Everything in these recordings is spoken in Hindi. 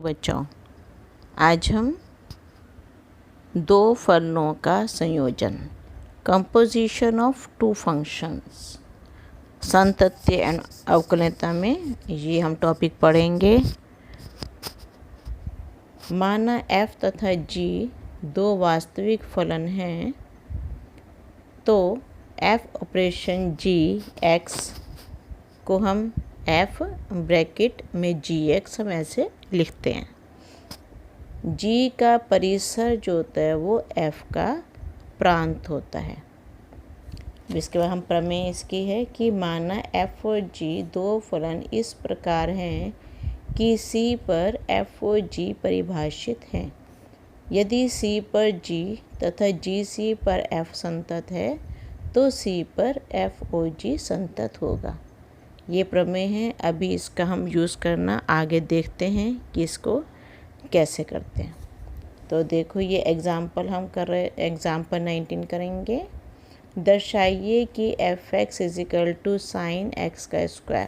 बच्चों, आज हम दो फलनों का संयोजन कंपोजिशन ऑफ टू फंक्शंस संतत्य एंड अवकलनीयता में ये हम टॉपिक पढ़ेंगे। माना f तथा g दो वास्तविक फलन हैं तो f ऑपरेशन g x को हम f ब्रैकेट में gx हम ऐसे लिखते हैं। g का परिसर जो होता है वो f का प्रांत होता है। जिसके बाद हम प्रमेय इसकी है कि माना f और g दो फलन इस प्रकार हैं कि c पर f और g परिभाषित हैं। यदि c पर g तथा g c पर f संतत है तो c पर f और g संतत होगा। ये प्रमेय है। अभी इसका हम यूज़ करना आगे देखते हैं कि इसको कैसे करते हैं। तो देखो ये एग्ज़ाम्पल हम कर रहे, एग्ज़ाम्पल 19 करेंगे। दर्शाइए कि f(x) = sin x का स्क्वायर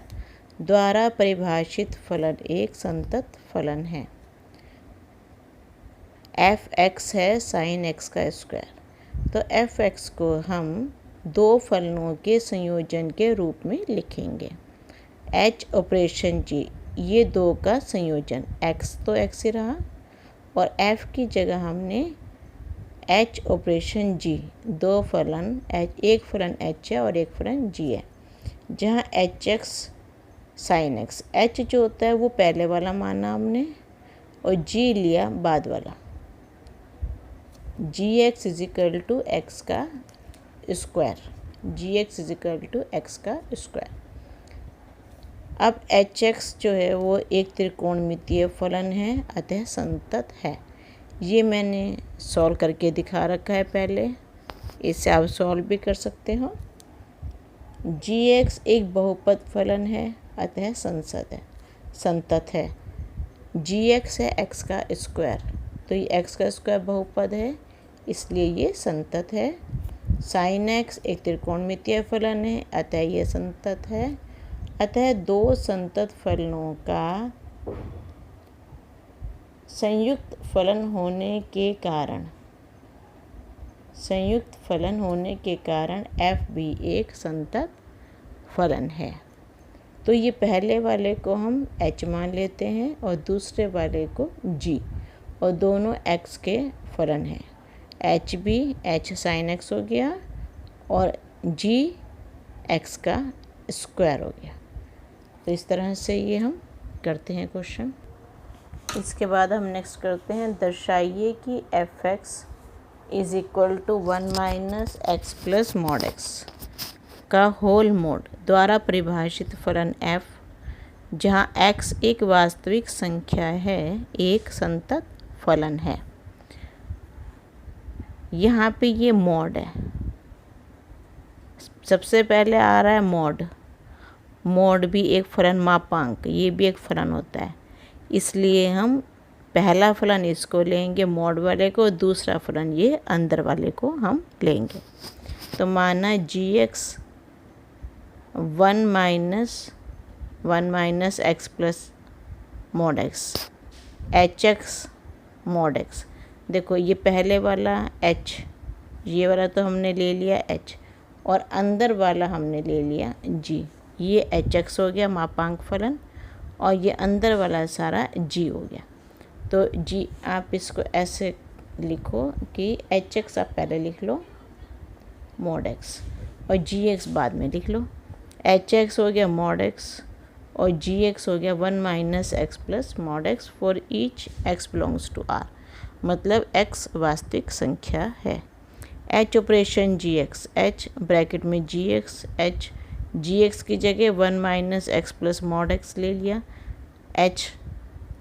द्वारा परिभाषित फलन एक संतत फलन है। f(x) है sin x का स्क्वायर, तो f(x) को हम दो फलनों के संयोजन के रूप में लिखेंगे। h ऑपरेशन g ये दो का संयोजन, x तो x ही रहा और f की जगह हमने h ऑपरेशन g दो फलन h, एक फलन h है और एक फलन g है, जहाँ hx sin x, h जो होता है वो पहले वाला माना हमने और g लिया बाद वाला। gx = x का स्क्वायर, gx = x का स्क्वायर। अब hx जो है वो एक त्रिकोणमितीय फलन है, अतः संतत है। ये मैंने सॉल्व करके दिखा रखा है पहले, इससे आप सॉल्व भी कर सकते हो। gx एक बहुपद फलन है, अतः संतत है। gx है x का स्क्वायर, तो ये x का स्क्वायर बहुपद है इसलिए ये संतत है। sin x एक त्रिकोणमितीय फलन है, अतः ये संतत है। अतः दो संतत फलनों का संयुक्त फलन होने के कारण f भी एक संतत फलन है। तो ये पहले वाले को हम h मान लेते हैं और दूसरे वाले को g, और दोनों x के फलन हैं। h भी h sin x हो गया और g x का स्क्वायर हो गया। तो इस तरह से ये हम करते हैं क्वेश्चन। इसके बाद हम नेक्स्ट करते हैं, दर्शाइए कि f(x) = 1 - x + mod x का होल मोड द्वारा परिभाषित फलन f, जहाँ x एक वास्तविक संख्या है, एक संतत फलन है। यहाँ पे ये मॉड है, सबसे पहले आ रहा है मॉड भी एक फलन, मापांक ये भी एक फलन होता है, इसलिए हम पहला फलन इसको लेंगे मॉड वाले को, दूसरा फलन ये अंदर वाले को हम लेंगे। तो माना gx 1 - x + mod x, hx mod x। देखो ये पहले वाला h, ये वाला तो हमने ले लिया h और अंदर वाला हमने ले लिया g, ये hx हो गया मापांक फलन और ये अंदर वाला सारा g हो गया। तो g आप इसको ऐसे लिखो कि hx आप पहले लिख लो mod x और gx बाद में लिख लो। hx हो गया mod x और gx हो गया 1 - x + mod x for each x belongs to r, मतलब x वास्तविक संख्या है। h operation gx, h bracket में gx, h gx की जगह 1 - x + mod x ले लिया। h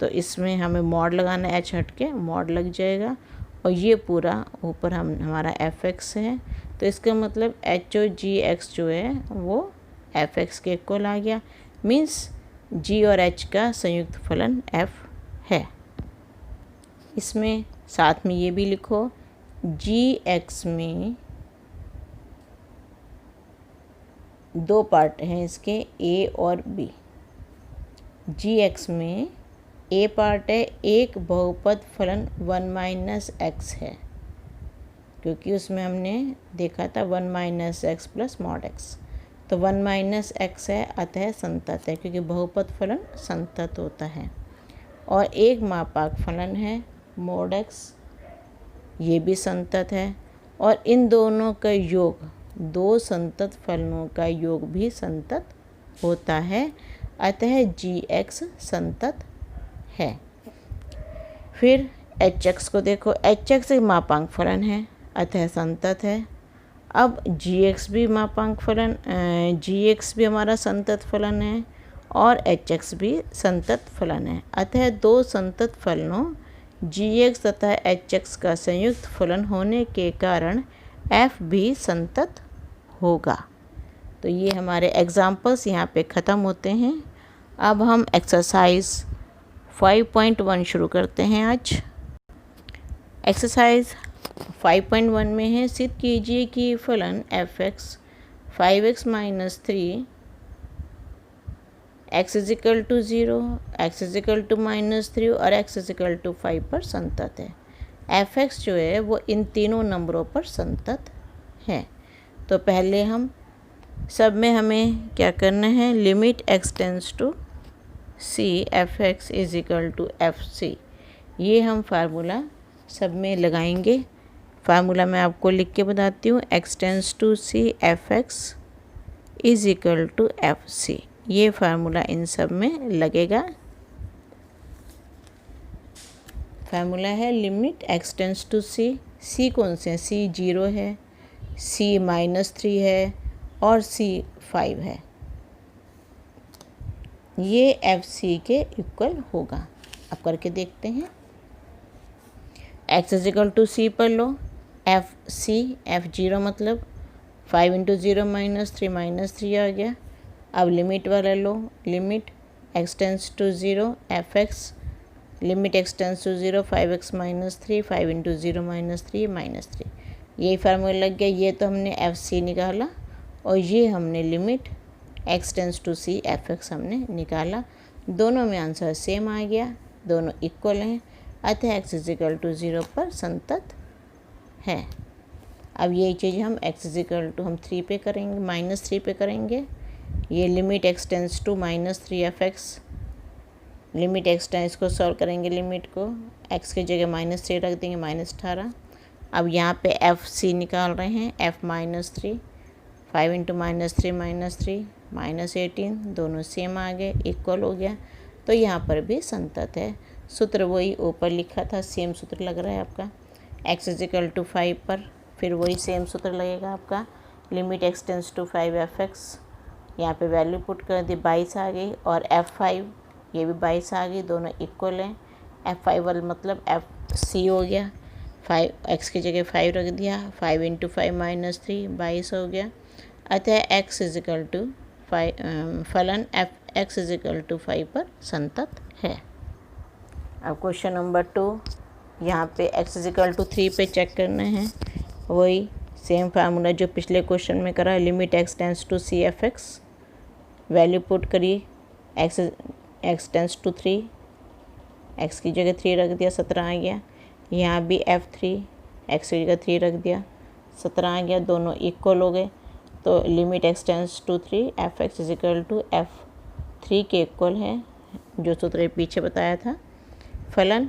तो इसमें हमें मॉड लगाना है, h हट के मॉड लग जाएगा और ये पूरा ऊपर हमारा f(x) है, तो इसका मतलब h और gx जो है वो f(x) के इक्वल आ गया। मीन्स g और h का संयुक्त फलन f है। इसमें साथ में ये भी लिखो, gx में दो पार्ट हैं इसके, a और b। gx में ए पार्ट है एक बहुपद फलन 1 माइनस एक्स है, क्योंकि उसमें हमने देखा था 1 minus x plus mod x, तो 1 माइनस एक्स है अतः संतत है, क्योंकि बहुपद फलन संतत होता है। और एक मापांक फलन है मॉड एक्स, ये भी संतत है। और इन दोनों का योग, दो संतत फलनों का योग भी संतत होता है, अतः जी एक्स संतत है। फिर एच एक्स को देखो, एच एक्स एक मापांक फलन है अतः संतत है। अब जी एक्स भी मापांक फलन, जी एक्स भी हमारा संतत फलन है और एच एक्स भी संतत फलन है, अतः दो संतत फलनों जी एक्स तथा एच एक्स का संयुक्त फलन होने के कारण एफ भी संतत होगा। तो ये हमारे एग्जाम्पल्स यहाँ पे ख़त्म होते हैं। अब हम एक्सरसाइज 5.1 शुरू करते हैं आज। एक्सरसाइज 5.1 में है, सिद्ध कीजिए कि फलन F X 5x minus 3 x is equal to 0, x is equal to minus 3 और x इज इक्वल टू 5 पर संतत है। एफ एक्स जो है वो इन तीनों नंबरों पर संतत है। तो पहले हम सब में हमें क्या करना है, limit x tends to c F X is equal to F C, ये हम फार्मूला सब में लगाएंगे। फार्मूला मैं आपको लिख के बताती हूँ, x tends to c F X is equal to F C, ये फार्मूला इन सब में लगेगा। फार्मूला है limit x tends to c, c कौन से हैं, c 0 है, c माइनस 3 है और c 5 है, ये एफ सी के इक्वल होगा। अब करके देखते हैं। x इज इक्वल टू सी पर लो, एफ सी एफ 0 मतलब 5 इंटू 0 माइनस 3 आ गया। अब लिमिट वाला लो, limit x tends to 0 f x, limit x tends to 0 5x minus 3, 5 into 0 minus 3 minus 3, यही फार्मूला लग गया। ये तो हमने एफ सी निकाला और ये हमने limit x tends to C F X हमने निकाला। दोनों में आंसर सेम आ गया, दोनों इक्वल हैं, अतः x इज इक्वल टू 0 पर संतत है। अब यही चीज़ हम x इज इक्वल टू हम 3 पे करेंगे, माइनस 3 पे करेंगे। ये limit x tends to minus 3 F x, limit x tends को सॉल्व करेंगे, लिमिट को x की जगह माइनस 3 रख देंगे, माइनस 18। अब यहाँ पे एफ सी निकाल रहे हैं, F minus 3, 5 into minus 3 minus 18, दोनों सेम आ गए, इक्वल हो गया। तो यहाँ पर भी संतत है। सूत्र वही ऊपर लिखा था, सेम सूत्र लग रहा है आपका। x इज इक्वल टू 5 पर फिर वही सेम सूत्र लगेगा आपका, limit x tends to 5 F X, यहाँ पर वैल्यू पुट कर दी 22 आ गई, और f5 ये भी 22 आ गई, दोनों इक्वल हैं। f5 वाला मतलब fc हो गया, 5 x की जगह 5 रख दिया, 5 इंटू 5 माइनस 3 22 हो गया, अतः x इज इक्वल टू 5 फलन F X is equal to 5 पर संतत है। अब क्वेश्चन नंबर 2, यहाँ पे x इज इक्वल टू 3 पे चेक करना है, वही सेम फार्मूला जो पिछले क्वेश्चन में करा, limit x tends to C F X, value put करी, x टेंस टू 3, x की जगह 3 रख दिया, 17 आ गया। यहाँ भी f3 x की जगह 3 रख दिया, 17 आ गया, दोनों इक्वल हो गए। तो limit x tends to 3 F X is equal to f3 के इक्वल है, जो सूत्र पीछे बताया था। फलन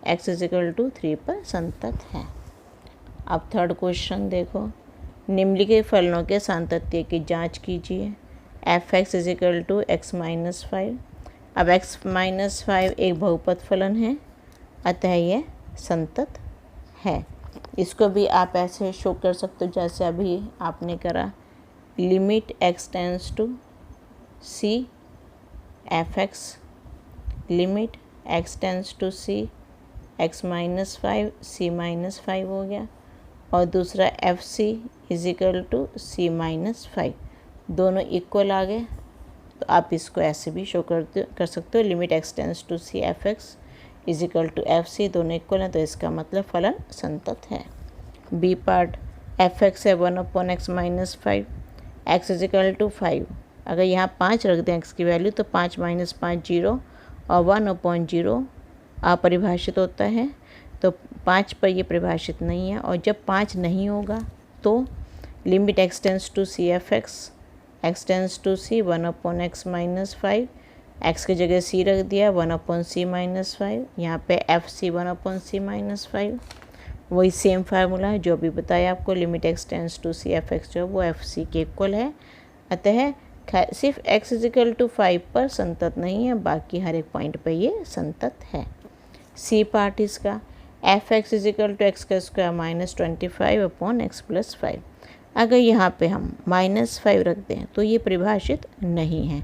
x इज इक्वल टू 3 पर संतत है। अब थर्ड क्वेश्चन देखो, निम्नलिखित फलनों के सातत्य की जांच कीजिए। F X is equal to X minus 5। अब x माइनस 5 एक बहुपद फलन है, अतः ये संतत है। इसको भी आप ऐसे शो कर सकते हो जैसे अभी आपने करा, limit x tends to c F x, limit x tends to c x minus 5 c minus 5 हो गया, और दूसरा F C is equal to c minus 5, दोनों इक्वल आ गए। तो आप इसको ऐसे भी शो कर सकते हो, limit x tends to c F X is equal to F C, दोनों इक्वल हैं, तो इसका मतलब फलन संतत है। बी पार्ट, एफ एक्स है 1/x minus 5, X is equal to 5। अगर यहाँ 5 रख दें x की वैल्यू तो 5 माइनस 5 0, और 1/0 अपरिभाषित होता है, तो 5 पर ये परिभाषित नहीं है। और जब 5 नहीं होगा तो limit x tends to C F x tends to C 1/x - 5, x की जगह c रख दिया 1/c - 5, यहाँ पे एफ सी 1/c - 5, वही सेम फार्मूला है जो भी बताया आपको। Limit x tends to C F जो है वो एफ सी के इक्वल है। अतः सिर्फ x = 5 पर संतत नहीं है, बाकी हर एक पॉइंट पर ये संतत है। सी पार्ट इसका f(x) = x² - 25/x + 5। अगर यहाँ पे हम -5 रख दें तो ये परिभाषित नहीं है।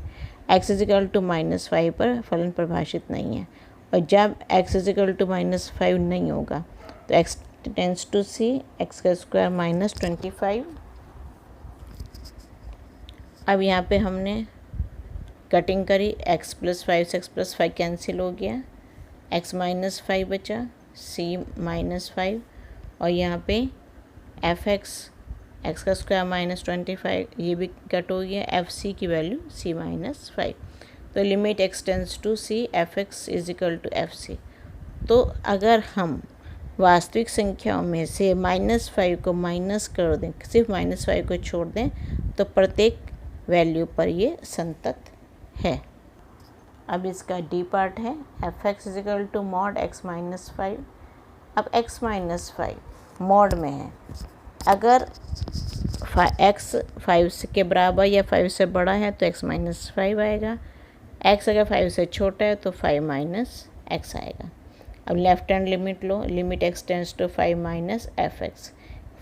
x = -5 पर फलन परिभाषित नहीं है। और जब x = -5 नहीं होगा तो x tends to C x² - 25। अब यहाँ पे हमने कटिंग करी, x + 5 से x + 5 कैंसिल हो गया, x - 5 बचा, c - 5, और यहाँ पे f(x) x² - 25 ये भी कट हो गया, एफ सी की वैल्यू c - 5। तो लिमिट x टेंस टू सी f(x) = एफ सी। तो अगर हम वास्तविक संख्याओं में से -5 को माइनस कर दें, सिर्फ -5 को छोड़ दें, तो प्रत्येक वैल्यू पर ये संतत है। अब इसका डी पार्ट है f(x) = mod x - 5। अब x - 5 मॉड में है, अगर x 5 के बराबर या 5 से बड़ा है तो x - 5 आएगा, x अगर 5 से छोटा है तो 5 - x आएगा। अब लेफ्ट हैंड लिमिट लो, limit x tends to 5 - f(x).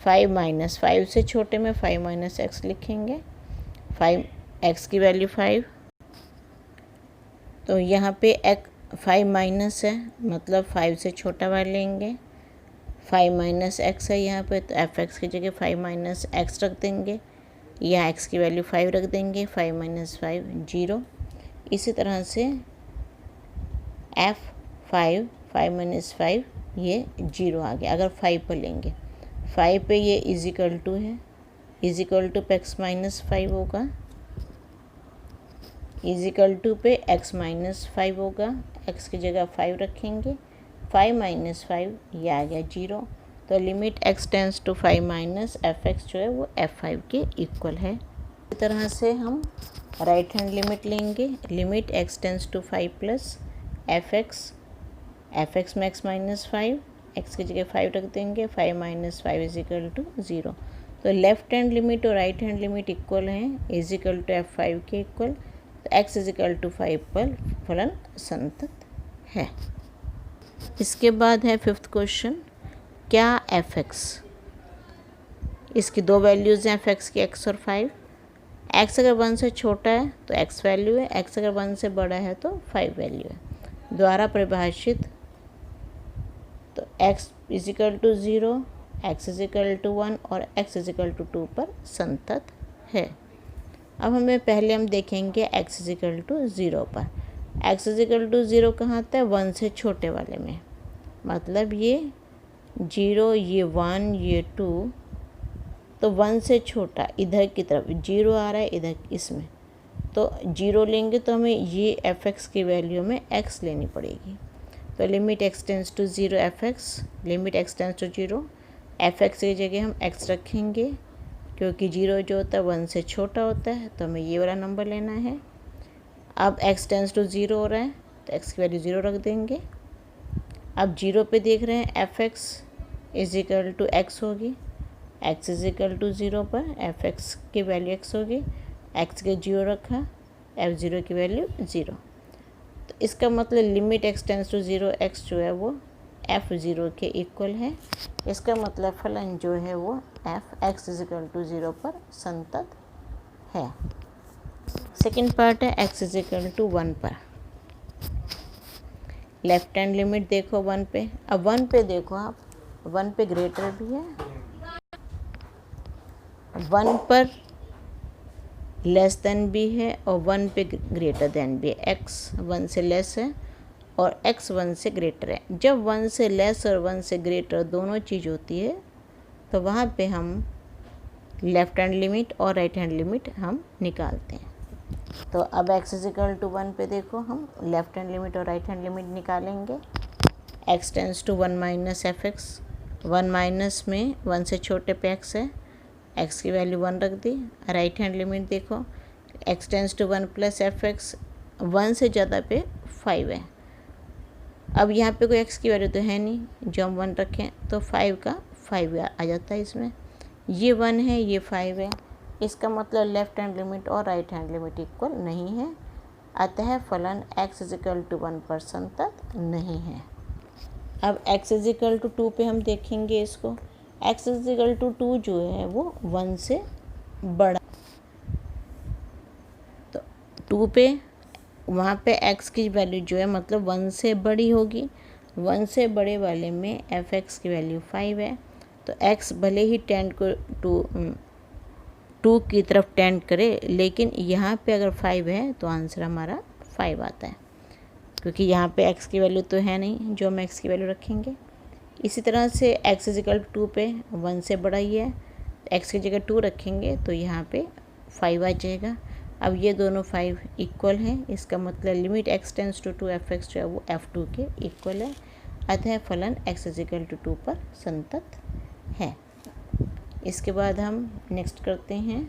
5 - 5 से छोटे में 5 - x लिखेंगे, 5x की वैल्यू 5, तो यहाँ पे 5 माइनस है मतलब 5 से छोटा वाला लेंगे, 5 - x है यहाँ पे, तो f(x) की जगह 5 - x रख देंगे, यहाँ x की वैल्यू 5 रख देंगे, 5 - 5 0। इसी तरह से f(5) 5 - 5 ये 0 आ गया। अगर 5 पर लेंगे, 5 पे ये = है, = पे x - 5 होगा, = पे x - 5 होगा, x की जगह 5 रखेंगे, 5 - 5 ये आ गया 0। तो limit x tends to 5 - f(x) जो है वो f5 के इक्वल है। इसी तरह से हम राइट हैंड लिमिट लेंगे, limit x tends to 5 + f(x) में x - 5, x की जगह 5 रख देंगे, 5 - 5 = 0। तो लेफ्ट हैंड लिमिट और राइट हैंड लिमिट इक्वल हैं, = f5 के इक्वल, तो x = 5 पर फलन संतत है। इसके बाद है 5th क्वेश्चन, क्या f(x) इसकी दो वैल्यूज़ हैं, f(x) की x और 5। x अगर 1 से छोटा है तो x वैल्यू है, x अगर 1 से बड़ा है तो 5 वैल्यू है। द्वारा परिभाषित, तो x = 0, x = 1 और x = 2 पर संतत है। अब पहले हम देखेंगे x = 0 पर। x = 0 कहाँ आता है? 1 से छोटे वाले में, मतलब ये 0, ये 1, ये 2, तो 1 से छोटा इधर की तरफ 0 आ रहा है, इधर इसमें तो 0 लेंगे तो हमें ये f(x) की वैल्यू में x लेनी पड़ेगी। तो limit x tends to 0 f(x), limit x tends to 0 f(x) की जगह हम x रखेंगे, क्योंकि 0 जो होता है 1 से छोटा होता है, तो हमें ये वाला नंबर लेना है। अब x टेंस टू 0 हो रहा है तो x की वैल्यू 0 रख देंगे। अब 0 पे देख रहे हैं f(x) = x होगी, x = 0 पर f(x) की वैल्यू x होगी, x के 0 रखा, f(0) की वैल्यू 0। तो इसका मतलब limit x tends to 0 x जो है वो f(0) के इक्वल है। इसका मतलब फलन जो है वो f(x) = 0 पर संतत है। सेकंड पार्ट है x = 1 पर। लेफ्ट हैंड लिमिट देखो 1 पे, अब 1 पे देखो आप, 1 पे ग्रेटर भी है, 1 पर लेस देन भी है और 1 पे ग्रेटर देन भी है। x 1 से लेस है और x 1 से ग्रेटर है। जब 1 से लेस और 1 से ग्रेटर दोनों चीज़ होती है तो वहाँ पे हम लेफ्ट हैंड लिमिट और राइट हैंड लिमिट हम निकालते हैं। तो अब x इजिकल टू 1 पे देखो हम लेफ्ट हैंड लिमिट और राइट हैंड लिमिट निकालेंगे। x tends to 1 minus F X, 1 minus में 1 से छोटे पे x है, x की वैल्यू 1 रख दी। राइट हैंड लिमिट देखो x tends to 1 plus F X, 1 से ज़्यादा पे 5 है। अब यहाँ पे कोई x की वैल्यू तो है नहीं, जो हम 1 रखें तो 5 का 5 आ जाता है इसमें। ये 1 है, ये 5 है, इसका मतलब लेफ्ट हैंड लिमिट और राइट हैंड लिमिट इक्वल नहीं है, अतः फलन x इजिकल टू 1 पर संतत नहीं है। अब x इजिकल टू 2 पे हम देखेंगे इसको। x इजिकल टू 2 जो है वो 1 से बड़ा, तो 2 पे वहाँ पे x की वैल्यू जो है मतलब 1 से बड़ी होगी। 1 से बड़े वाले में एफ एक्स की वैल्यू 5 है, तो x भले ही टेंड को टू की तरफ टेंड करे, लेकिन यहाँ पे अगर 5 है तो आंसर हमारा 5 आता है, क्योंकि यहाँ पे x की वैल्यू तो है नहीं जो हम x की वैल्यू रखेंगे। इसी तरह से x इजिकल टू 2 पे 1 से बड़ा ही है, x की जगह 2 रखेंगे तो यहाँ पे 5 आ जाएगा। अब ये दोनों 5 इक्वल हैं, इसका मतलब limit x tends to 2 F X जो है वो f2 के इक्वल है, अतः फलन x इजिकल टू 2 पर संतत है। इसके बाद हम नेक्स्ट करते हैं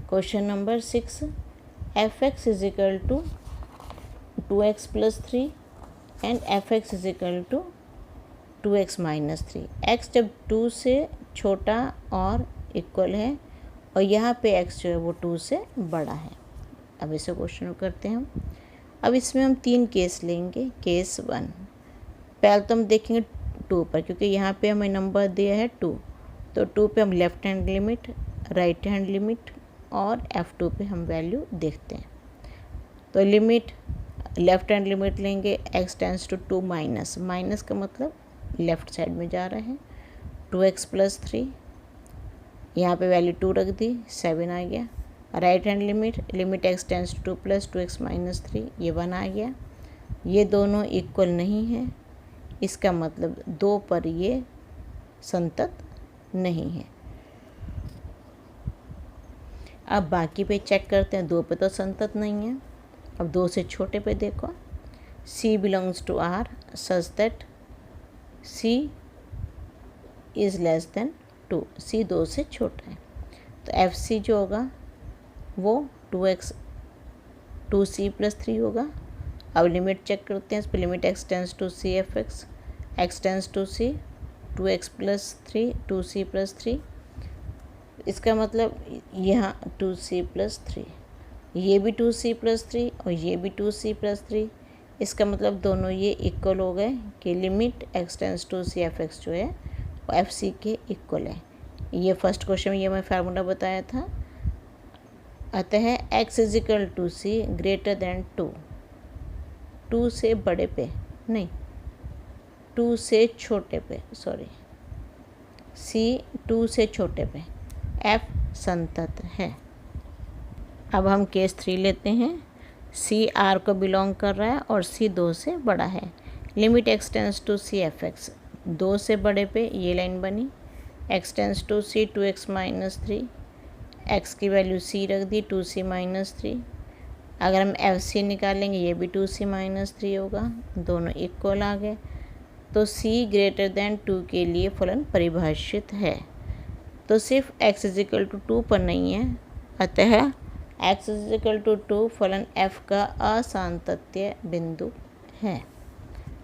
question number 6। F X is equal to 2x plus 3 and F X is equal to 2x minus 3। x जब 2 से छोटा और इक्वल है और यहाँ पे x जो है वो 2 से बड़ा है। अब इसे क्वेश्चन करते हैं हम। अब इसमें हम 3 केस लेंगे। केस 1, पहले तो हम देखेंगे 2 पर, क्योंकि यहाँ पे हमें नंबर दिया है 2, तो 2 पे हम left hand limit, right hand limit और f2 पे हम वैल्यू देखते हैं। तो लिमिट, लेफ्ट हैंड लिमिट लेंगे x tends to 2 minus, minus का मतलब लेफ़्ट साइड में जा रहा है, 2x प्लस 3, यहाँ पे वैल्यू 2 रख दी, 7 आ गया। Right hand limit, limit x tends to 2 plus 2x minus 3, ये 1 आ गया। ये दोनों इक्वल नहीं है, इसका मतलब 2 पर ये संतत नहीं है। अब बाकी पे चेक करते हैं, 2 पे तो संतत नहीं है। अब 2 से छोटे पे देखो, C belongs to R such that C is less than 2, C 2 से छोटा है, तो FC जो होगा वो 2C प्लस 3 होगा। अब लिमिट चेक करते हैं, इस पर limit x tends to C F X, x tends to C 2x plus 3, 2C plus 3, इसका मतलब यहाँ 2C प्लस 3, ये भी 2C प्लस 3 और ये भी 2C प्लस 3, इसका मतलब दोनों ये इक्वल हो गए कि limit x tends to C F X जो है वो एफ सी के इक्वल है। ये फर्स्ट क्वेश्चन में ये मैं फार्मूला बताया था। अतः x is equal to C greater than 2, 2 से बड़े पे नहीं, 2 से छोटे पे, सॉरी, C 2 से छोटे पे F संतत है। अब हम केस 3 लेते हैं। C R को बिलोंग कर रहा है और C 2 से बड़ा है। Limit x tends to C F X, 2 से बड़े पे ये लाइन बनी, x tends to C 2x minus 3, x की वैल्यू C रख दी, 2C माइनस 3। अगर हम FC निकालेंगे ये भी 2C माइनस 3 होगा, दोनों इक्वल आ गए, तो C ग्रेटर देन 2 के लिए फलन परिभाषित है। तो सिर्फ x इजिकल टू 2 पर नहीं है, अतः x इजिकल टू 2 फलन f का असांतत्य बिंदु है।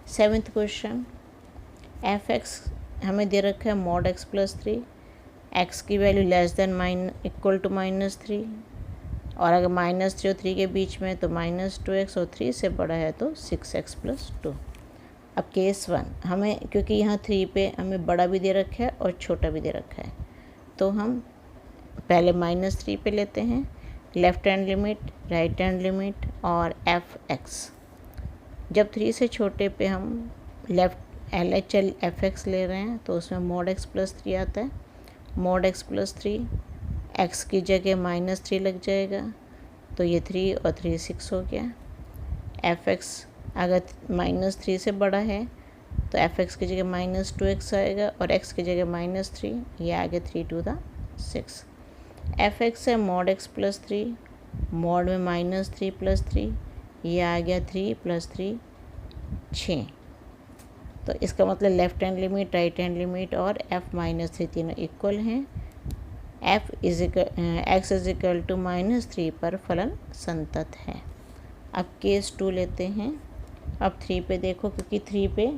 7th क्वेश्चन, एफ एक्स हमें दे रखा है मॉड x प्लस 3, x की value less than equal to minus 3, और अगर माइनस 3 और 3 के बीच में तो माइनस 2x और 3 से बड़ा है तो 6x प्लस 2। अब केस 1 हमें, क्योंकि यहाँ 3 पे हमें बड़ा भी दे रखा है और छोटा भी दे रखा है, तो हम पहले माइनस 3 पे लेते हैं, left hand limit, right hand limit और एफ एक्स। जब 3 से छोटे पे हम लेफ़्ट LHL एफ एक्स ले रहे हैं तो उसमें मॉड x प्लस 3 आता है। मॉड x प्लस 3, x की जगह माइनस 3 लग जाएगा, तो ये 3 और 3 6 हो गया। एफ एक्स अगर माइनस 3 से बड़ा है तो एफ एक्स की जगह माइनस 2x आएगा और x की जगह माइनस 3, ये आ गया 3 to the 6। एफ एक्स है मॉड x प्लस 3 मॉड में -3 + 3, ये आ गया 3 + 3 6। तो इसका मतलब left hand limit, right hand limit और f-3 तीनों इक्वल हैं। x = -3 पर फलन संतत है। अब केस 2 लेते हैं। अब 3 पे देखो, क्योंकि 3 पे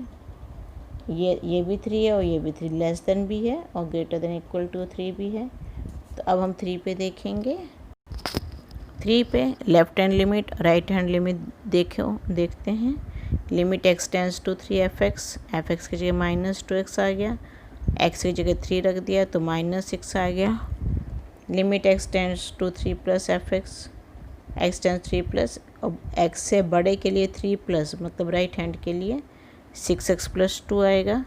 ये भी 3 है और ये भी 3, लेस देन भी है और ग्रेटर देन इक्वल टू 3 भी है। तो अब हम 3 पे देखेंगे। 3 पे left hand limit, right hand limit देखते हैं। Limit x tends to 3f(x), f(x) की जगह -2x आ गया, x की जगह 3 रख दिया तो -6 आ गया। Limit x tends to 3 + f(x), x tends 3 plus, अब x से बड़े के लिए 3 प्लस मतलब राइट हैंड के लिए 6x + 2 आएगा।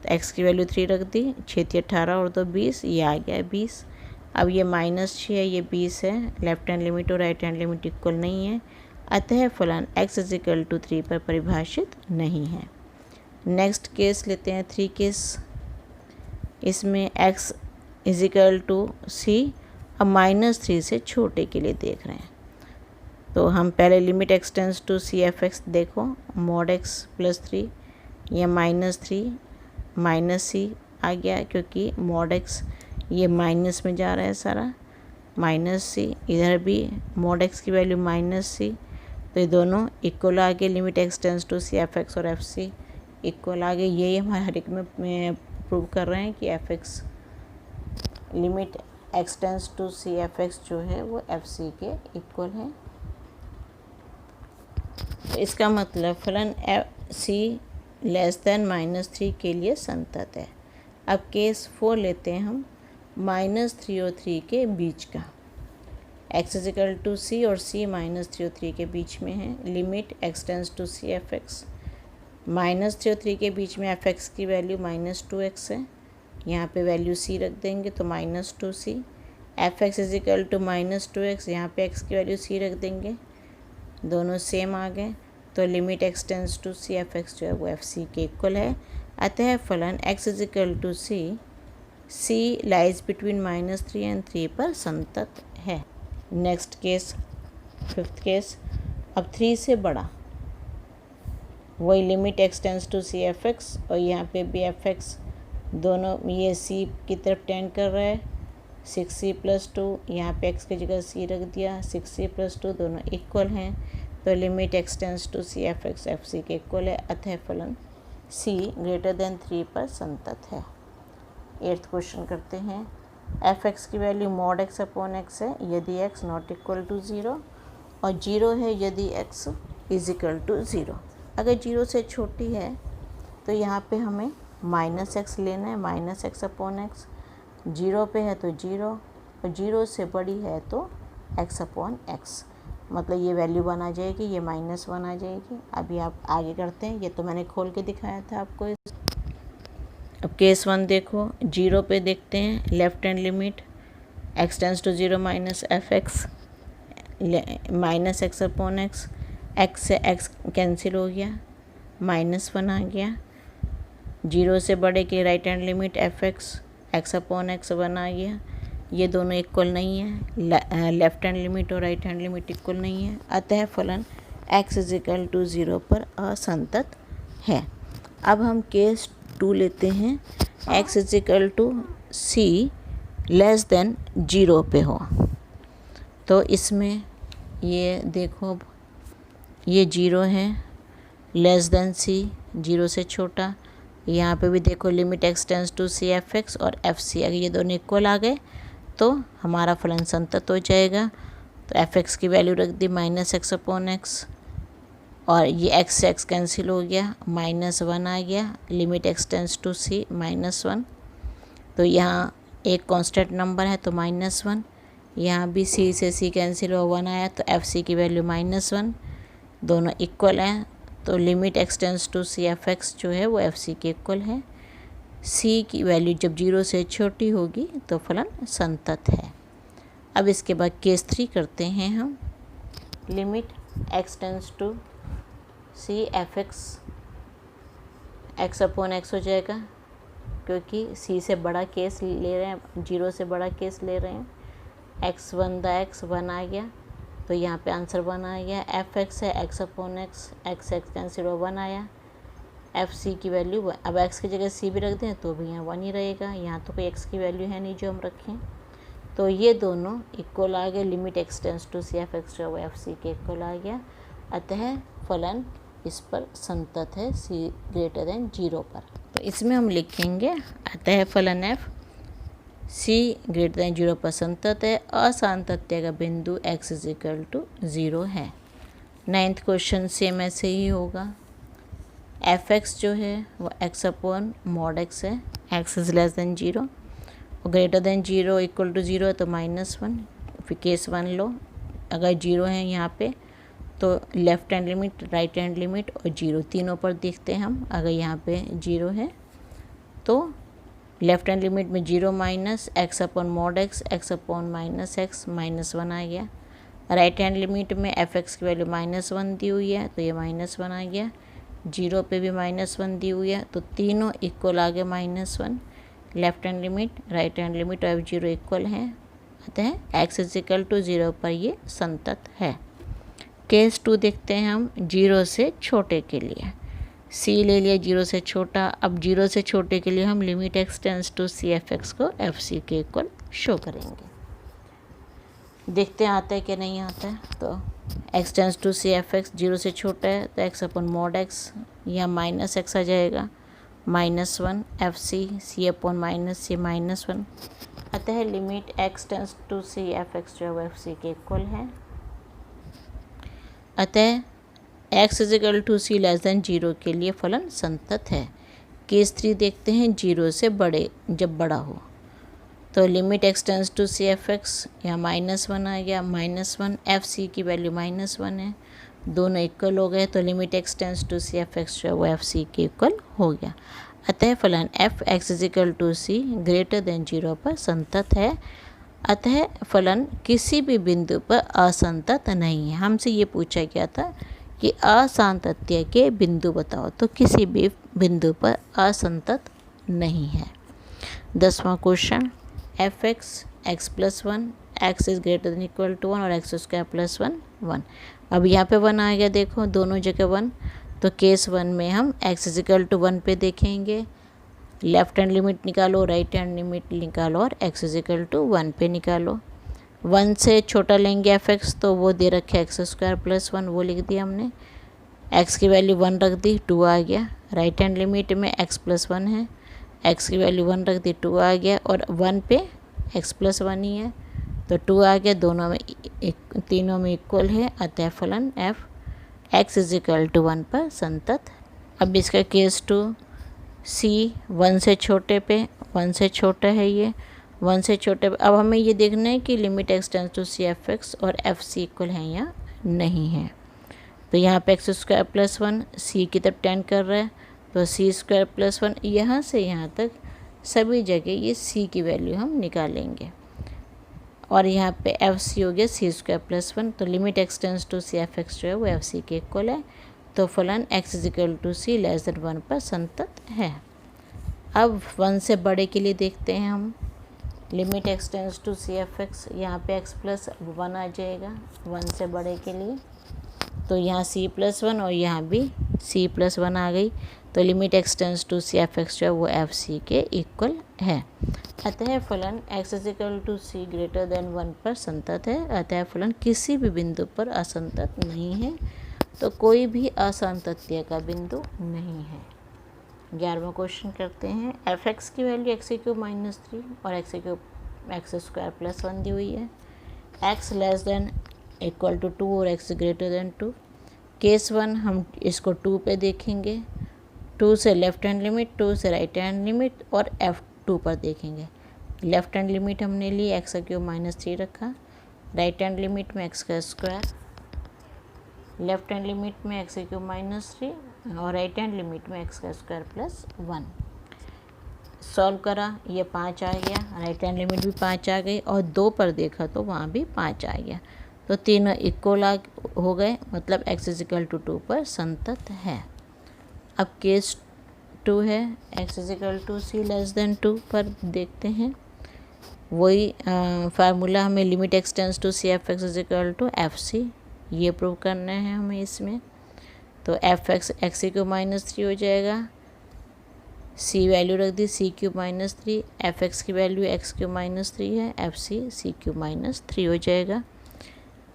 तो x की वैल्यू 3 रख दी, 6 × 18 और 2 20, ये आ गया 20। अब ये -6 है, ये 20 है। लेफ्ट हैंड लिमिट और राइट हैंड लिमिट इक्वल नहीं है, अतः फलन x = 3 पर परिभाषित नहीं है। नेक्स्ट केस लेते हैं 3 केस। इसमें x = c, अब -3 से छोटे के लिए देख रहे हैं। तो हम पहले limit x tends to cf(x) देखो, mod x + 3 या -3 -c आ गया, क्योंकि mod x ये माइनस में जा रहा है सारा, -c, इधर भी mod x की वैल्यू -c, तो ये दोनों इक्वल आ गए। Limit x tends to cf(x) और fc इक्वल आ गए। यही हम हर एक में प्रूव कर रहे हैं कि fx limit x tends to cf(x) जो है वो fc के इक्वल है। तो इसका मतलब फलन c <-3 के लिए संतत है। अब केस 4 लेते हैं हम, -3 और 3 के बीच का। x = c और c -3 और 3 के बीच में है। Limit x tends to cf(x), -3 और 3 के बीच में f(x) की वैल्यू -2x है, यहाँ पे वैल्यू c रख देंगे तो -2c। f(x) = -2x, यहाँ पे x की वैल्यू c रख देंगे, दोनों सेम आ गए। तो limit x tends to cf(x) जो है वो fc के इक्वल है, अतः फलन x = c lies between -3 and 3 पर संतत है। Next case 5th case. अब 3 से बड़ा, वही limit x tends to cf(x) और यहाँ पे भी fx, दोनों ये c की तरफ टेंड कर रहा है, 6c + 2, यहाँ पे x की जगह c रख दिया, 6c + 2 दोनों इक्वल हैं। तो limit x tends to cf(x) fc के इक्वल है, अतः फलन c > 3 पर संतत है। 8th क्वेश्चन करते हैं। f(x) की वैल्यू mod x/x है यदि x ≠ 0 और 0 है यदि x = 0। अगर 0 से छोटी है तो यहाँ पे हमें -x लेना है, -x/x। 0 पे है तो 0 और 0 से बड़ी है तो x/x, मतलब ये वैल्यू बन आ जाएगी, ये -1 आ जाएगी। अभी आप आगे करते हैं, ये तो मैंने खोल के दिखाया था आपको। अब केस 1 देखो, 0 पे देखते हैं। Left hand limit x tends to 0 -f(x), -x/x, x से x कैंसिल हो गया, -1 आ गया। 0 से बड़े के right hand limit fx, x/x 1 आ गया। ये दोनों इक्वल नहीं है, लेफ्ट हैंड लिमिट और राइट हैंड लिमिट इक्वल नहीं है, अतः फलन x = 0 पर असंतत है। अब हम केस 2 लेते हैं। x = c < 0 पे हो, तो इसमें ये देखो, ये 0 है, c 0 से छोटा। यहाँ पे भी देखो limit x tends to cf(x) और fc, अगर ये दोनों इक्वल आ गए तो हमारा फलन संतत हो जाएगा। तो fx की वैल्यू रख दी -x/x और ये x से x कैंसिल हो गया, -1 आ गया। Limit x tends to c -1, तो यहाँ एक कांस्टेंट नंबर है तो -1, यहाँ भी c से c कैंसिल हुआ 1 आया तो fc की वैल्यू -1, दोनों इक्वल हैं। तो limit x tends to cf(x) जो है वो fc के इक्वल है। c की वैल्यू जब 0 से छोटी होगी तो फलन संतत है। अब इसके बाद केस 3 करते हैं हम। Limit x tends to cf(x), x/x हो जाएगा, क्योंकि c से बड़ा केस ले रहे हैं, 0 से बड़ा केस ले रहे हैं। x1 दा x 1 आ गया, तो यहाँ पे आंसर 1 आ गया। एफ एक्स है x upon x, x x cancel 1 आया। एफ सी की वैल्यू 1, अब एक्स की जगह सी भी रख दें तो भी यहाँ 1 ही रहेगा, यहाँ तो कोई एक्स की वैल्यू है नहीं जो हम रखें। तो ये दोनों इक्वल आ गए, limit x tends to C F X जो वो एफ सी के इक्वल आ गया। अतः फलन इस पर संतत है सी ग्रेटर देन 0 पर। तो इसमें हम लिखेंगे अतः फलन एफ सी ग्रेटर देन 0 पर संतत है, असांतत्य का बिंदु x इज इक्वल टू 0 है। 9th क्वेश्चन सेम ऐसे ही होगा। एफ एक्स जो है वो x अपॉन मॉड x है, x इज लेस देन 0 और ग्रेटर देन 0 इक्वल टू 0 है तो -1। फिर केस 1 लो, अगर 0 है यहाँ पे तो left hand limit, right hand limit और 0 तीनों पर देखते हैं हम। अगर यहाँ पे 0 है तो लेफ़्ट हैंड लिमिट में 0 minus x upon mod x upon minus x -1 आ गया। राइट हैंड लिमिट में एफ एक्स की वैल्यू -1 दी हुई है तो ये -1 आ गया। 0 पे भी -1 दी हुई है तो तीनों इक्वल आ गए -1। Left hand limit, right hand limit और F0 इक्वल हैं, अतः x इज इक्वल टू 0 पर ये संतत है। केस 2 देखते हैं हम 0 से छोटे के लिए। c ले लिया 0 से छोटा, अब 0 से छोटे के लिए हम limit x tends to C F X को एफ सी के इक्वल शो करेंगे। देखते हैं आता है कि नहीं आता है। तो x tends to C F X 0 से छोटा है तो x अपॉन मॉड x, यहाँ माइनस x आ जाएगा, -1 एफ सी, सी अपॉन माइनस सी -1। अतः limit x tends to C F X जो है एफ सी के इक्वल है। अतः x is equal to C less than 0 के लिए फलन संतत है। केस 3 देखते हैं 0 से बड़े, जब बड़ा हो तो limit x tends to C F X, यहाँ -1 आ गया, -1 एफ सी की वैल्यू -1 है, दोनों इक्वल हो गए तो limit x tends to C F X जो है वो एफ सी के इक्वल हो गया। अतः फलन F X is equal to C greater than 0 पर संतत है। अतः फलन किसी भी बिंदु पर असंतत नहीं है। हमसे ये पूछा गया था कि असांतत्य के बिंदु बताओ, तो किसी भी बिंदु पर असंतत नहीं है। 10वां question, f x x plus 1, x is greater than equal to 1 और एक्स स्क्वायर प्लस 1 1। अब यहाँ पे 1 आ गया, देखो दोनों जगह 1, तो केस 1 में हम एक्स इज इक्वल टू 1 पे देखेंगे, लेफ्ट हैंड लिमिट निकालो, राइट हैंड लिमिट निकालो और एक्स इज इक्वल टू 1 पे निकालो। 1 से छोटा लेंगे एफ एक्स तो वो दे रखे एक्स स्क्वायर प्लस 1, वो लिख दिया हमने, एक्स की वैल्यू 1 रख दी, 2 आ गया। राइट हैंड लिमिट में एक्स प्लस 1 है, एक्स की वैल्यू 1 रख दी, 2 आ गया और 1 पे एक्स प्लस 1 ही है तो 2 आ गया, दोनों में तीनों में इक्वल है। अतः फलन F X is equal to 1 पर संतत। अब इसका केस 2 सी 1 से छोटे पे, 1 से छोटा है ये, 1 से छोटे पे। अब हमें ये देखना है कि limit x tends to C F X और एफ सी इक्वल हैं या नहीं है। तो यहाँ पे एक्स स्क्वायर प्लस 1 सी की तरफ टेंड कर रहा है तो सी स्क्वायर प्लस 1, यहाँ से यहाँ तक सभी जगह ये सी की वैल्यू हम निकालेंगे और यहाँ पे एफ सी हो गया सी स्क्वायर प्लस 1। तो limit x tends to C F X जो है वो एफ सी के इक्वल है, तो फलन x is equal to C less than 1 पर संतत है। अब 1 से बड़े के लिए देखते हैं हम, limit x tends to C F X, यहाँ पे x प्लस 1 आ जाएगा 1 से बड़े के लिए, तो यहाँ c प्लस 1 और यहाँ भी c प्लस 1 आ गई, तो limit x tends to C F X जो है वो एफ सी के इक्वल है। अतः फलन x is equal to C greater than 1 पर संतत है। अतः फलन किसी भी बिंदु पर असंतत नहीं है, तो कोई भी असांतत्य का बिंदु नहीं है। 11वां क्वेश्चन करते हैं, एफ एक्स की वैल्यू x³ -3 और x स्क्वायर प्लस 1 दी हुई है, x less than equal to 2 और x ग्रेटर देन 2। केस 1 हम इसको 2 पे देखेंगे, 2 से लेफ्ट हैंड लिमिट, 2 से राइट हैंड लिमिट और F2 पर देखेंगे। लेफ्ट हैंड लिमिट हमने ली x³ -3 रखा, राइट हैंड लिमिट में x का स्क्वायर, लेफ्ट हैंड लिमिट में x³ -3 और राइट हैंड लिमिट में x का स्क्वायर प्लस 1। सॉल्व करा, ये 5 आ गया, राइट हैंड लिमिट भी 5 आ गई और 2 पर देखा तो वहाँ भी 5 आ गया, तो तीनों इक्वल हो गए, मतलब x इज इक्वल टू 2 पर संतत है। अब केस 2 है, x is equal to C less than 2 पर देखते हैं। वही फार्मूला हमें limit x tends to C F X is equal to F C, ये प्रूव करना है हमें इसमें। तो F x X C cube minus 3 हो जाएगा, सी वैल्यू रख दी C cube minus 3, F x की वैल्यू एक्स क्यूब माइनस 3 है, एफ सी सी क्यूब माइनस 3 हो जाएगा।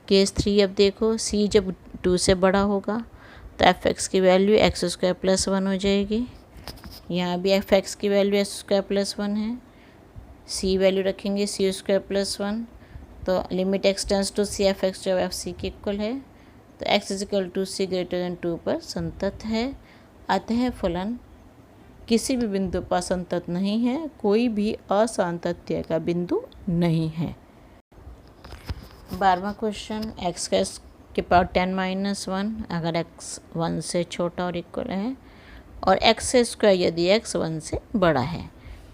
केस 3 अब देखो, सी जब 2 से बड़ा होगा तो एफ एक्स की वैल्यू एक्स स्क्वायर प्लस 1 हो जाएगी। यहाँ भी एफ एक्स की वैल्यू एक्स स्क्वायर प्लस 1 है, सी वैल्यू रखेंगे सी स्क्वायर प्लस 1, तो limit x tends to C F X जो एफ सी के इक्वल है, तो X is equal to C greater than 2 पर संतत है। अतः फलन किसी भी बिंदु पर संतत नहीं है, कोई भी असांतत्य का बिंदु नहीं है। 12वां क्वेश्चन, एक्स के पावर 10 माइनस 1 अगर एक्स 1 से छोटा और इक्वल है, और एक्स स्क्वायर यदि एक्स 1 से बड़ा है।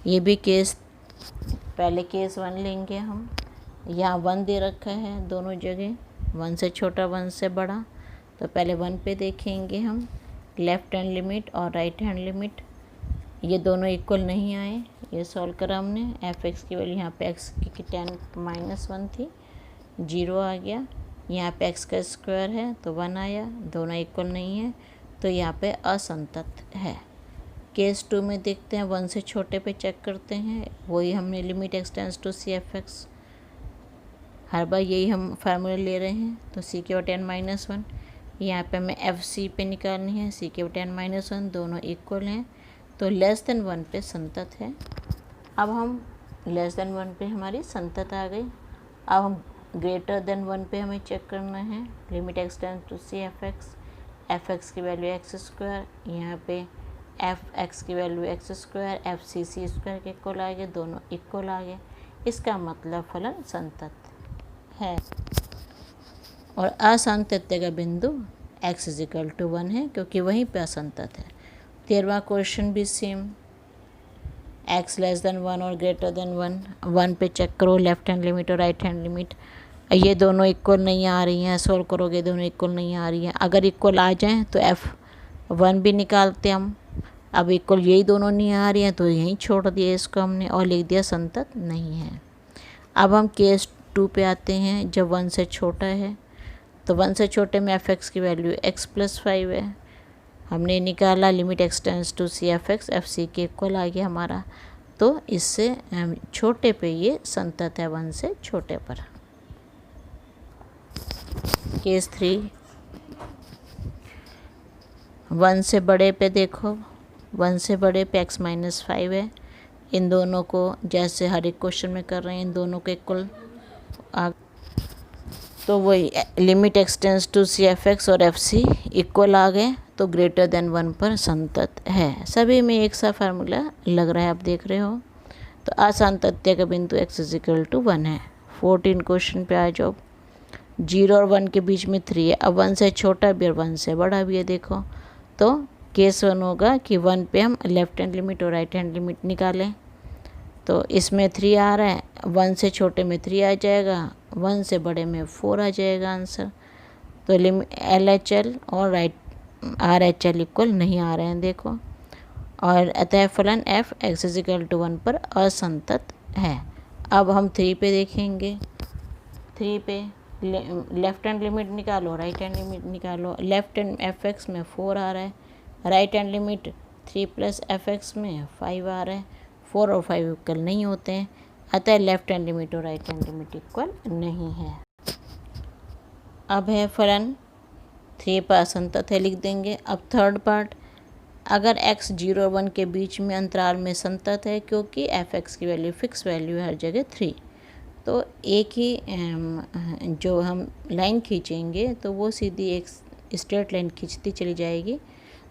ये भी केस, पहले केस 1 लेंगे हम। यहाँ 1 दे रखा है दोनों जगह, 1 से छोटा 1 से बड़ा, तो पहले 1 पे देखेंगे हम। लेफ़्ट हैंड लिमिट और राइट हैंड लिमिट ये दोनों इक्वल नहीं आए, ये सॉल्व करा हमने। एफ एक्स की वैल्यू यहाँ पे एक्स की 10 माइनस 1 थी, 0 आ गया। यहाँ पे एक्स का स्क्वायर है तो 1 आया, दोनों इक्वल नहीं है तो यहाँ पे असंतत है। केस 2 में देखते हैं, 1 से छोटे पे चेक करते हैं, वही हमने limit x tends to C F x, हर बार यही हम फार्मूला ले रहे हैं। तो सी के 10 माइनस 1, यहाँ पे हमें एफ सी पे निकालनी है, सी के 10 माइनस 1 दोनों इक्वल हैं तो लेस देन 1 पे संतत है। अब हम लेस देन 1 पे हमारी संतत आ गई। अब हम ग्रेटर देन 1 पे हमें चेक करना है। Limit x tends to C F x की वैल्यू एक्स स्क्वायर, यहाँ पे एफ एक्स की वैल्यू एक्स स्क्वायर, एफ सी सी स्क्वायर के इक्वल आ गए, दोनों इक्वल आ गए। इसका मतलब फलन संतत है। और असंतत्य का बिंदु एक्स इज इक्वल टू 1 है, क्योंकि वहीं पे असंतत है। 13वां क्वेश्चन भी सेम, एक्स लेस देन 1 और ग्रेटर देन 1 पे चेक करो लेफ्ट हैंड लिमिट और राइट हैंड लिमिट, ये दोनों इक्वल नहीं आ रही हैं, सोल्व करोगे दोनों इक्वल नहीं आ रही हैं। अगर इक्वल आ जाएं तो F1 भी निकालते हम, अब इक्वल यही दोनों नहीं आ रही हैं तो यहीं छोड़ दिया इसको हमने और लिख दिया संतत नहीं है। अब हम केस 2 पे आते हैं, जब 1 से छोटा है, तो 1 से छोटे में एफ एक्स की वैल्यू x प्लस 5 है, हमने निकाला limit x tends to C F C के इक्वल आ गया हमारा, तो इससे छोटे पे ये संतत है 1 से छोटे पर। केस 3, 1 से बड़े पे देखो, 1 से बड़े पे x माइनस 5 है, इन दोनों को जैसे हर एक क्वेश्चन में कर रहे हैं इन दोनों को इक्वल तो वही limit x tends to C F X और एफ सी इक्वल आ गए, तो ग्रेटर देन 1 पर संतत है। सभी में एक सा फार्मूला लग रहा है, आप देख रहे हो। तो असंतत्य का बिंदु x इज इक्वल टू 1 है। 14 क्वेश्चन पे आ जाओ, 0 और 1 के बीच में 3 है, अब 1 से छोटा भी और 1 से बड़ा भी है। देखो तो केस 1 होगा कि 1 पे हम लेफ्ट हैंड लिमिट और राइट हैंड लिमिट निकालें, तो इसमें 3 आ रहा है, 1 से छोटे में 3 आ जाएगा, 1 से बड़े में 4 आ जाएगा आंसर। तो एल एच एल और right R H L equal नहीं आ रहे हैं देखो, और अतः फलन F X is equal to 1 पर असंतत है। अब हम 3 पे देखेंगे, 3 पे लेफ्ट हैंड लिमिट निकालो, राइट हैंड लिमिट निकालो। लेफ्ट हैंड एफ एक्स में 4 आ रहा है, right hand limit 3 plus F x में 5 आ रहा है, 4 और 5 इक्वल नहीं होते हैं, अतः लेफ्ट हैंड लिमिट और राइट हैंड लिमिट इक्वल नहीं है। अब है फलन 3 पर असंतत है, लिख देंगे। अब थर्ड पार्ट, अगर x 0 और 1 के बीच में अंतराल में संतत है, क्योंकि एफ एक्स की वैल्यू फिक्स वैल्यू है हर जगह 3, तो एक ही जो हम लाइन खींचेंगे तो वो सीधी एक स्ट्रेट लाइन खींचती चली जाएगी,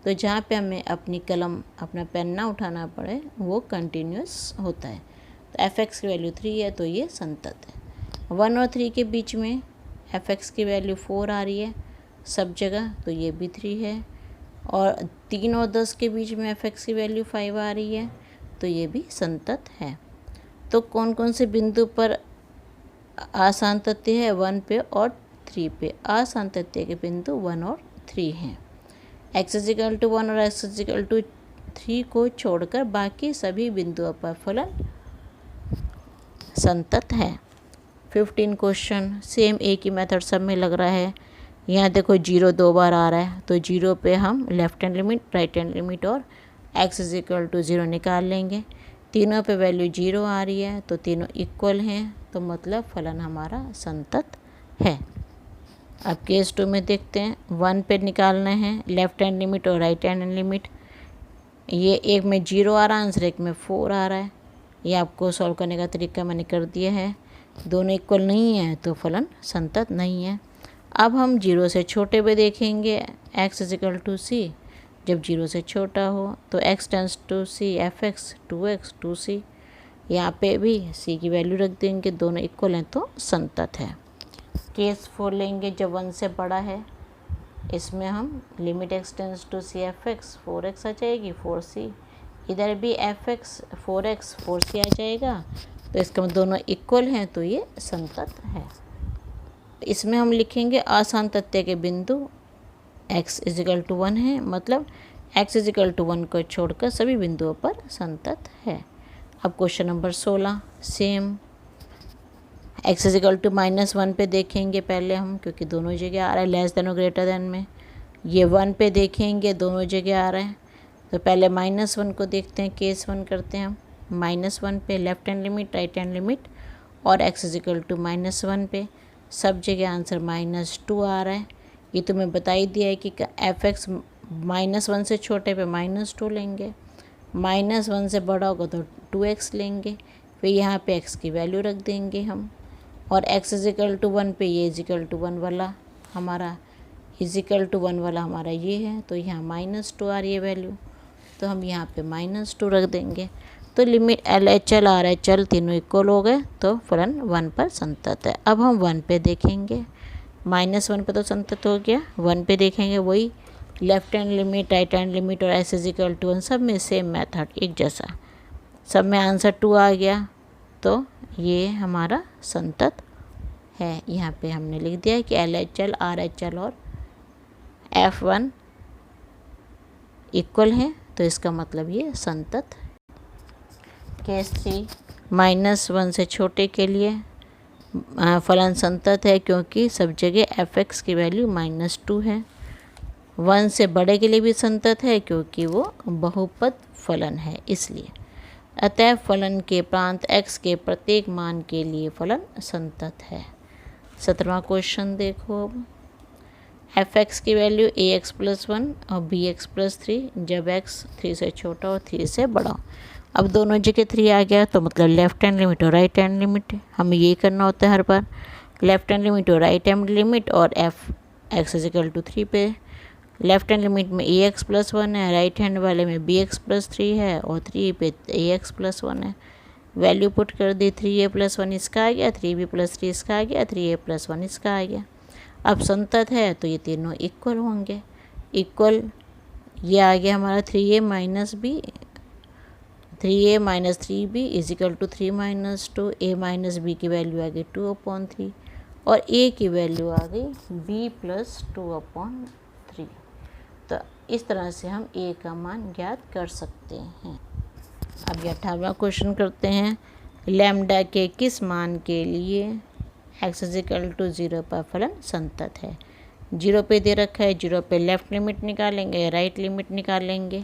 तो जहाँ पे हमें अपनी कलम अपना पेन ना उठाना पड़े वो कंटिन्यूस होता है। तो एफ एक्स की वैल्यू 3 है तो ये संतत है। 1 और 3 के बीच में एफ एक्स की वैल्यू 4 आ रही है सब जगह, तो ये भी 3 है, और 3 और 10 के बीच में एफ एक्स की वैल्यू 5 आ रही है, तो ये भी संतत है। तो कौन कौन से बिंदु पर असंतत्य है? 1 पे और 3 पे असंतत्य के बिंदु 1 और 3 हैं। x इज इक्वल टू 1 और x इज इक्वल टू 3 को छोड़कर बाकी सभी बिंदुओं पर फलन संतत है। 15 क्वेश्चन सेम एक ही मेथड सब में लग रहा है। यहाँ देखो 0 2 बार आ रहा है, तो 0 पे हम left hand limit, right hand limit और x = 0 निकाल लेंगे। तीनों पे वैल्यू 0 आ रही है, तो तीनों इक्वल हैं, तो मतलब फलन हमारा संतत है। अब केस 2 में देखते हैं। 1 पे निकालना है लेफ्ट हैंड लिमिट और राइट हैंड लिमिट। ये एक में 0 आ रहा है आंसर, एक में 4 आ रहा है। ये आपको सॉल्व करने का तरीका मैंने कर दिया है। दोनों इक्वल नहीं है तो फलन संतत नहीं है। अब हम 0 से छोटे पे देखेंगे x = c। जब 0 से छोटा हो तो x tends to c, f(x) 2x 2c। यहाँ पे भी c की वैल्यू रख देंगे, दोनों इक्वल हैं तो संतत है। केस 4 लेंगे जब 1 से बड़ा है। इसमें हम limit x tends to c f(x) 4x आ जाएगी 4c। इधर भी f(x) 4x 4c आ जाएगा, तो इसका मतलब दोनों इक्वल हैं तो ये संतत है। इसमें हम लिखेंगे असंतत्य के बिंदु x = 1 है, मतलब x = 1 को छोड़कर सभी बिंदुओं पर संतत है। अब क्वेश्चन नंबर 16 सेम x = -1 पे देखेंगे पहले हम, क्योंकि दोनों जगह आ रहा है लेस देन और ग्रेटर देन में। ये 1 पे देखेंगे, दोनों जगह आ रहा है, तो पहले -1 को देखते हैं। केस 1 करते हैं हम। -1 पे left hand limit, right hand limit और x = -1 पे सब जगह आंसर -2 आ रहा है। ये तो मैं बता ही दिया है कि f(x) -1 से छोटे पे -2 लेंगे, -1 से बड़ा होगा तो 2x लेंगे। फिर यहाँ पे x की वैल्यू रख देंगे हम, और x = 1 पे ये =1 वाला हमारा =1 वाला हमारा ये है, तो यहाँ -2 आ रही है वैल्यू, तो हम यहाँ पे -2 रख देंगे। तो लिमिट LHL आ रहा है, चल तीनों इक्वल हो गए तो फलन 1 पर संतत है। अब हम 1 पे देखेंगे। -1 पे तो संतत हो गया। 1 पे देखेंगे वही left hand limit, right hand limit और x = 1 सब में सेम मेथड एक जैसा, सब में आंसर 2 आ गया, तो ये हमारा संतत है। यहाँ पे हमने लिख दिया है कि LHL, RHL और F1 इक्वल हैं, तो इसका मतलब ये संतत। केस 3 -1 से छोटे के लिए फलन संतत है, क्योंकि सब जगह f(x) की वैल्यू -2 है। 1 से बड़े के लिए भी संतत है, क्योंकि वो बहुपद फलन है इसलिए। अतः फलन के प्रांत x के प्रत्येक मान के लिए फलन संतत है। 17वां क्वेश्चन देखो। अब f(x) की वैल्यू ax + 1 और bx + 3 जब x 3 से छोटा और 3 से बड़ा हो। अब दोनों जगह 3 आ गया, तो मतलब लेफ्ट हैंड लिमिट और राइट हैंड लिमिट हमें यही करना होता है हर बार। लेफ्ट हैंड लिमिट और राइट हैंड लिमिट और x = 3 पे लेफ्ट हैंड लिमिट में ax + 1 है, राइट हैंड वाले में bx + 3 है और 3 पे ax + 1 है। वैल्यू पुट कर दी, 3a + 1 इसका आ गया, 3b + 3 इसका आ गया, 3a + 1 इसका आ गया। अब संतत है तो ये तीनों इक्वल होंगे। इक्वल ये आ गया हमारा 3a - b, 3a - 3b = 3 - 2, a - b की वैल्यू आ गई 2/3 और a की वैल्यू आ गई b + 2/3। तो इस तरह से हम a का मान ज्ञात कर सकते हैं। अब 18वां क्वेश्चन करते हैं। लैम्डा के किस मान के लिए x = 0 पर फलन संतत है। 0 पे दे रखा है, 0 पे लेफ्ट लिमिट निकालेंगे, राइट लिमिट निकालेंगे।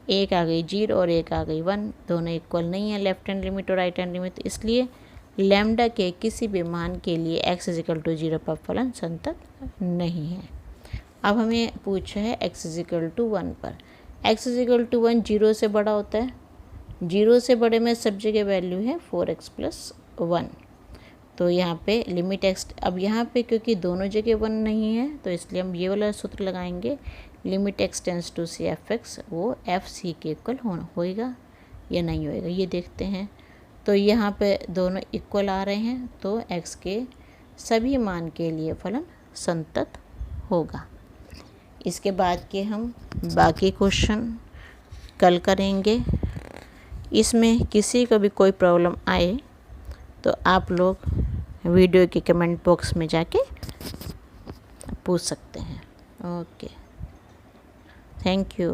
एक आ गई 0 और एक आ गई 1, दोनों इक्वल नहीं है लेफ्ट हैंड लिमिट और राइट हैंड लिमिट, इसलिए लैम्डा के किसी भी मान के लिए x = 0 पर फलन संतत नहीं है। अब हमें पूछा है x = 1 पर। x = 1 0 से बड़ा होता है, 0 से बड़े में सब जगह वैल्यू है 4x + 1, तो यहाँ पे लिमिट x। अब यहाँ पे क्योंकि दोनों जगह 1 नहीं है, तो इसलिए हम ये वाला सूत्र लगाएंगे, limit x tends to c f(x) वो f(c) के इक्वल होएगा या नहीं होएगा, ये देखते हैं। तो यहाँ पे दोनों इक्वल आ रहे हैं, तो x के सभी मान के लिए फलन संतत होगा। इसके बाद के हम बाकी क्वेश्चन कल करेंगे। इसमें किसी को भी कोई प्रॉब्लम आए तो आप लोग वीडियो के कमेंट बॉक्स में जाके पूछ सकते हैं। Okay, thank you.